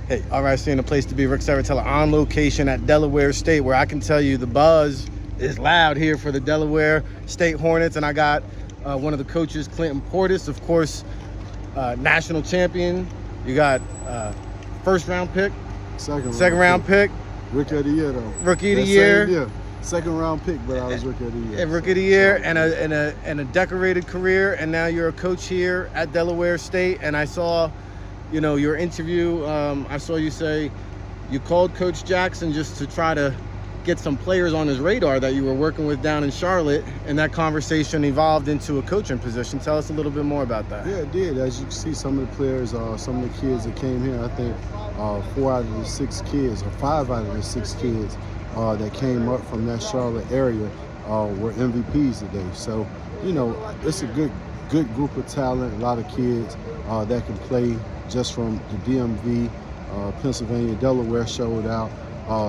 Hey, RIC in the place to be. Rick Saratella on location at Delaware State, where I can tell you the buzz is loud here for the Delaware State Hornets. And I got one of the coaches, Clinton Portis, of course, national champion. You got first round pick, second round pick. Rookie of the year, though. Rookie of the year. Yeah. Second round pick, but I was rookie of the year. Rookie of the year and a decorated career. And now you're a coach here at Delaware State. And I saw, your interview. I saw you say you called Coach Jackson just to try to get some players on his radar that you were working with down in Charlotte, and that conversation evolved into a coaching position. Tell us a little bit more about that. Yeah, it did. As you can see, some of the players, some of the kids that came here, I think 4 out of the 6 kids, or 5 out of the 6 kids that came up from that Charlotte area were MVPs today. So, it's a good group of talent, a lot of kids that can play just from the DMV, Pennsylvania, Delaware showed out.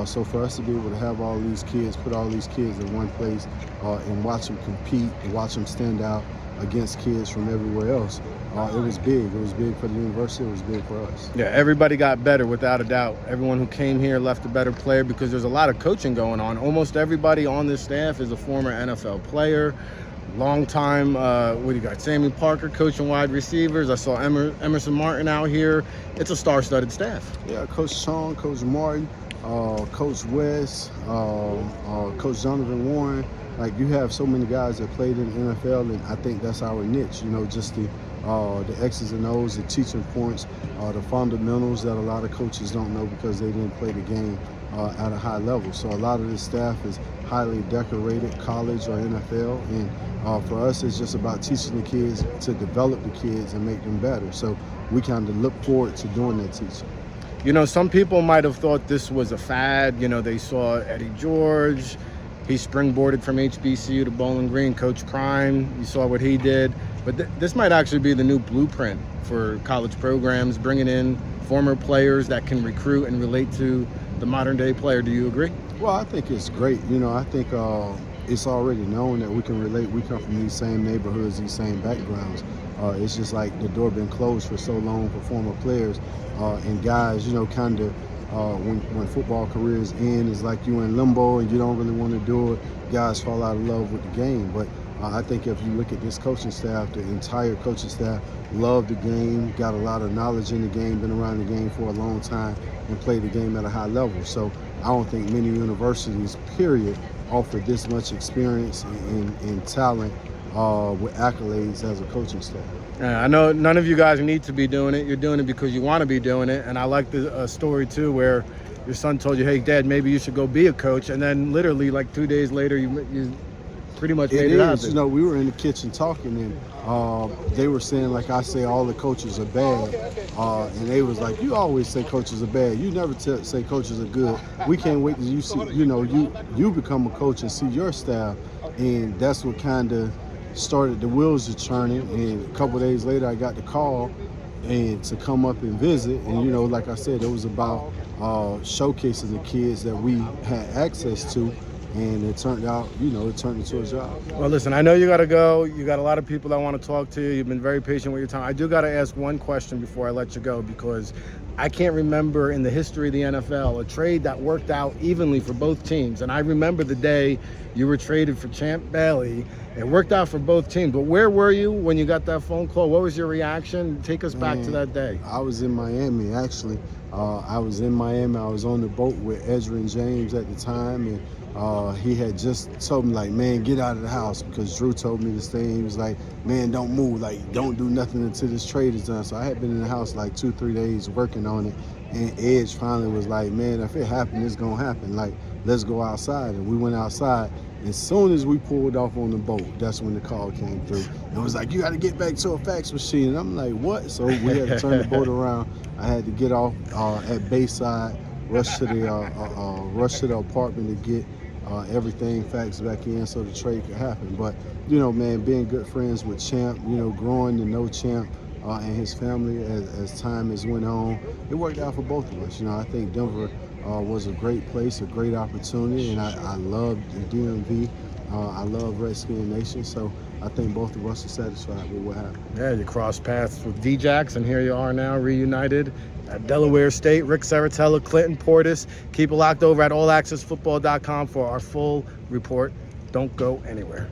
So for us to be able to have all these kids, put all these kids in one place and watch them compete and watch them stand out against kids from everywhere else, it was big. It was big for the university. It was big for us. Yeah, everybody got better without a doubt. Everyone who came here left a better player because there's a lot of coaching going on. Almost everybody on this staff is a former NFL player. Long time, what do you got? Sammy Parker coaching wide receivers. I saw Emerson Martin out here. It's a star-studded staff. Yeah, Coach Sean, Coach Martin, Coach West, Coach Jonathan Warren. Like, you have so many guys that played in the NFL, and I think that's our niche. Just the X's and O's, the teaching points, the fundamentals that a lot of coaches don't know because they didn't play the game at a high level. So a lot of this staff is highly decorated, college or NFL, and for us it's just about teaching the kids to develop the kids and make them better. So we kind of look forward to doing that teaching. Some people might have thought this was a fad. They saw Eddie George. He springboarded from HBCU to Bowling Green. Coach Prime, you saw what he did. But this might actually be the new blueprint for college programs, bringing in former players that can recruit and relate to the modern day player. Do you agree? Well, I think it's great. I think it's already known that we can relate. We come from these same neighborhoods, these same backgrounds. It's just like the door been closed for so long for former players and guys, kind of when football careers end, it's like you in limbo and you don't really want to do it. Guys fall out of love with the game. But I think if you look at this coaching staff, the entire coaching staff love the game, got a lot of knowledge in the game, been around the game for a long time, and play the game at a high level. So I don't think many universities, period, offer this much experience and talent with accolades as a coaching staff. I know none of you guys need to be doing it. You're doing it because you want to be doing it. And I like the story, too, where your son told you, hey, Dad, maybe you should go be a coach. And then literally like 2 days later, you pretty much made it out there. We were in the kitchen talking, and they were saying, like I say, all the coaches are bad. And they was like, you always say coaches are bad. You never say coaches are good. We can't wait till you see, you become a coach and see your staff. And that's what kind of started the wheels are churning. And a couple of days later, I got the call and to come up and visit. And, like I said, it was about showcasing the kids that we had access to. And it turned out, it turned into a job. Well, listen, I know you got to go. You got a lot of people that want to talk to you. You've been very patient with your time. I do got to ask one question before I let you go, because I can't remember in the history of the NFL a trade that worked out evenly for both teams. And I remember the day you were traded for Champ Bailey. It worked out for both teams. But where were you when you got that phone call? What was your reaction? Take us back to that day. I was in Miami, actually. I was in Miami. I was on the boat with Ezra and James at the time. And he had just told me, like, man, get out of the house, because Drew told me to stay. He was like, man, don't move, like, don't do nothing until this trade is done. So I had been in the house like 2-3 days working on it, and Edge finally was like, man, if it happened, it's gonna happen, like, let's go outside. And we went outside. As soon as we pulled off on the boat, that's when the call came through. It was like, you got to get back to a fax machine. And I'm like, what? So we had to turn the boat around. I had to get off at Bayside, rush to the apartment to get everything faxed back in so the trade could happen. But, man, being good friends with Champ, growing to know Champ and his family as time has went on, it worked out for both of us. I think Denver was a great place, a great opportunity, and I love the DMV. I love Redskin Nation, so I think both of us are satisfied with what happened. Yeah, you crossed paths with D-Jax, and here you are now reunited at Delaware State. Rick Saratella, Clinton Portis. Keep it locked over at allaccessfootball.com for our full report. Don't go anywhere.